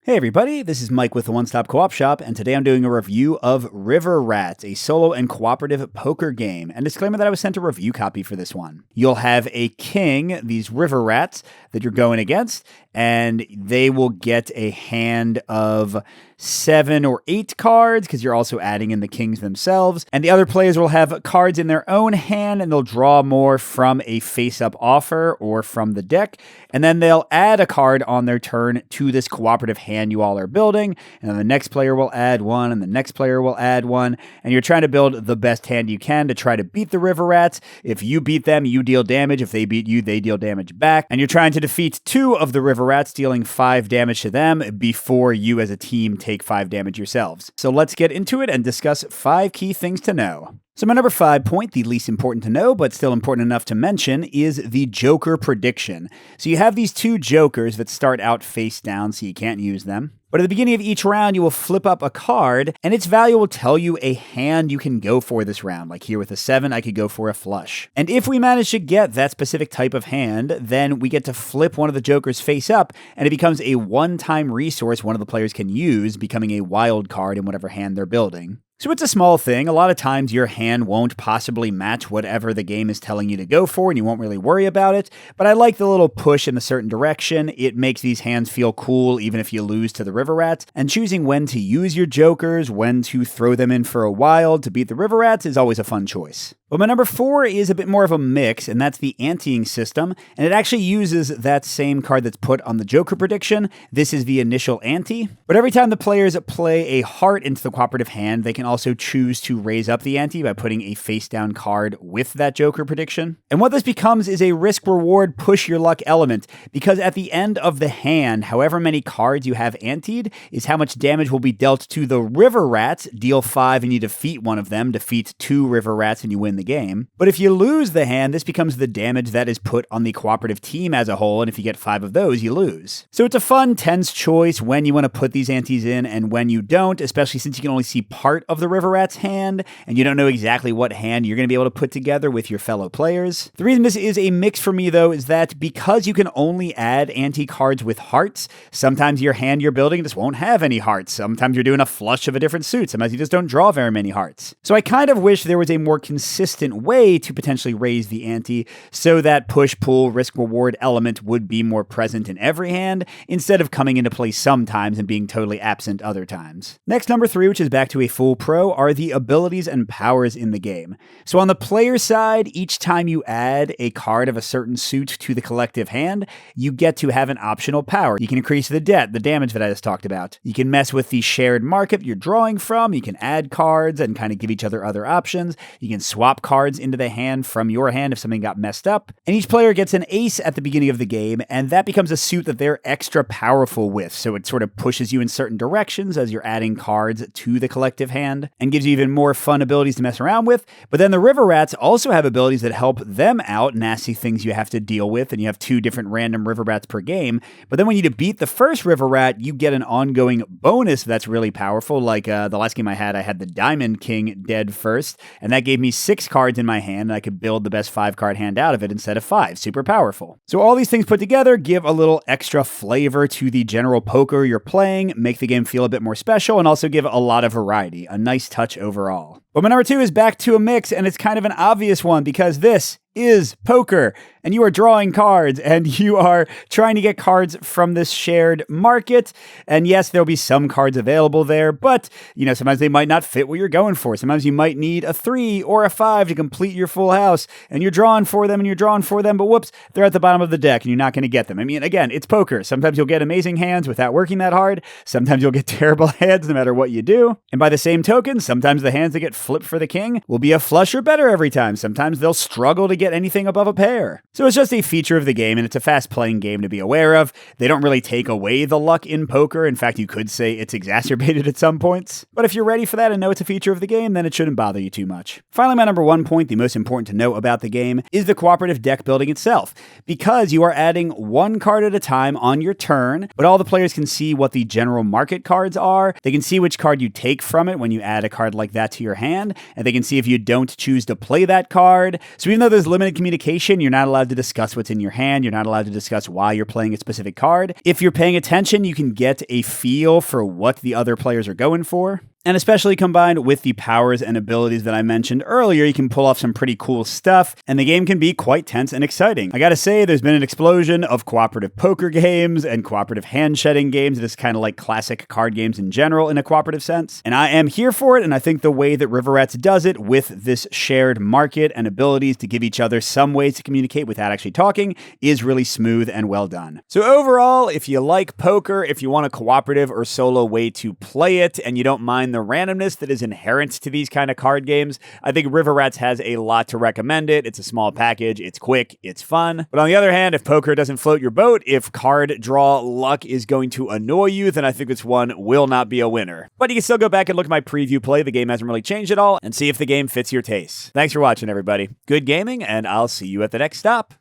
Hey everybody, this is Mike with the One Stop Co-op Shop, and today I'm doing a review of River Rats, a solo and cooperative poker game. And disclaimer that I was sent a review copy for this one. You'll have a king, these River Rats, that you're going against, and they will get a hand of 7 or 8 cards, because you're also adding in the kings themselves. And the other players will have cards in their own hand, and they'll draw more from a face-up offer or from the deck. And then they'll add a card on their turn to this cooperative hand you all are building. And then the next player will add one, and the next player will add one. And you're trying to build the best hand you can to try to beat the River Rats. If you beat them, you deal damage. If they beat you, they deal damage back. And you're trying to defeat 2 of the River Rats, dealing 5 damage to them before you as a team take 5 damage yourselves. So let's get into it and discuss 5 key things to know. So my number 5 point, the least important to know, but still important enough to mention, is the Joker prediction. So you have these 2 Jokers that start out face down, so you can't use them. But at the beginning of each round, you will flip up a card, and its value will tell you a hand you can go for this round. Like here with a 7, I could go for a flush. And if we manage to get that specific type of hand, then we get to flip one of the Jokers face up, and it becomes a one-time resource one of the players can use, becoming a wild card in whatever hand they're building. So it's a small thing. A lot of times your hand won't possibly match whatever the game is telling you to go for, and you won't really worry about it. But I like the little push in a certain direction. It makes these hands feel cool even if you lose to the River Rats. And choosing when to use your Jokers, when to throw them in for a wild to beat the River Rats is always a fun choice. But my number 4 is a bit more of a mix, and that's the anteing system. And it actually uses that same card that's put on the Joker prediction. This is the initial ante. But every time the players play a heart into the cooperative hand, they can also choose to raise up the ante by putting a face-down card with that Joker prediction. And what this becomes is a risk-reward push-your-luck element, because at the end of the hand, however many cards you have anteed is how much damage will be dealt to the River Rats. Deal 5 and you defeat one of them, defeat 2 River Rats and you win the game. But if you lose the hand, this becomes the damage that is put on the cooperative team as a whole, and if you get 5 of those, you lose. So it's a fun, tense choice when you want to put these antes in and when you don't, especially since you can only see part of the River Rat's hand, and you don't know exactly what hand you're going to be able to put together with your fellow players. The reason this is a mix for me, though, is that because you can only add ante cards with hearts, sometimes your hand you're building just won't have any hearts. Sometimes you're doing a flush of a different suit. Sometimes you just don't draw very many hearts. So I kind of wish there was a more consistent way to potentially raise the ante so that push-pull risk-reward element would be more present in every hand instead of coming into play sometimes and being totally absent other times. Next, number 3, which is back to a full pro, are the abilities and powers in the game. So on the player side, each time you add a card of a certain suit to the collective hand, you get to have an optional power. You can increase the debt, the damage that I just talked about. You can mess with the shared market you're drawing from. You can add cards and kind of give each other other options. You can swap cards into the hand from your hand if something got messed up. And each player gets an ace at the beginning of the game, and that becomes a suit that they're extra powerful with. So it sort of pushes you in certain directions as you're adding cards to the collective hand and gives you even more fun abilities to mess around with. But then the River Rats also have abilities that help them out, nasty things you have to deal with, and you have 2 different random River Rats per game. But then when you defeat the first River Rat, you get an ongoing bonus that's really powerful. Like the last game I had the Diamond King dead first, and that gave me 6 cards in my hand, and I could build the best 5-card hand out of it instead of 5. Super powerful. So all these things put together give a little extra flavor to the general poker you're playing, make the game feel a bit more special, and also give a lot of variety. A nice touch overall. But my number 2 is back to a mix, and it's kind of an obvious one because this is poker, and you are drawing cards, and you are trying to get cards from this shared market. And yes, there'll be some cards available there, but, sometimes they might not fit what you're going for. Sometimes you might need a 3 or a 5 to complete your full house, and you're drawing for them, but whoops, they're at the bottom of the deck, and you're not going to get them. I mean, again, it's poker. Sometimes you'll get amazing hands without working that hard. Sometimes you'll get terrible hands no matter what you do. And by the same token, sometimes the hands that get flipped for the king will be a flush or better every time. Sometimes they'll struggle to get anything above a pair. So it's just a feature of the game, and it's a fast-playing game to be aware of. They don't really take away the luck in poker. In fact, you could say it's exacerbated at some points. But if you're ready for that and know it's a feature of the game, then it shouldn't bother you too much. Finally, my number 1 point, the most important to know about the game, is the cooperative deck building itself. Because you are adding 1 card at a time on your turn, but all the players can see what the general market cards are. They can see which card you take from it when you add a card like that to your hand, and they can see if you don't choose to play that card. So even though there's limited communication, you're not allowed allowed to discuss what's in your hand. You're not allowed to discuss why you're playing a specific card. If you're paying attention, you can get a feel for what the other players are going for. And especially combined with the powers and abilities that I mentioned earlier, you can pull off some pretty cool stuff, and the game can be quite tense and exciting. I gotta say, there's been an explosion of cooperative poker games and cooperative hand-shedding games, just kind of like classic card games in general in a cooperative sense. And I am here for it, and I think the way that River Rats does it with this shared market and abilities to give each other some ways to communicate without actually talking is really smooth and well done. So overall, if you like poker, if you want a cooperative or solo way to play it, and you don't mind the randomness that is inherent to these kind of card games, I think River Rats has a lot to recommend it. It's a small package, it's quick, it's fun. But on the other hand, if poker doesn't float your boat, if card draw luck is going to annoy you, then I think this one will not be a winner. But you can still go back and look at my preview play. The game hasn't really changed at all, and see if the game fits your taste. Thanks for watching, everybody. Good gaming, and I'll see you at the next stop.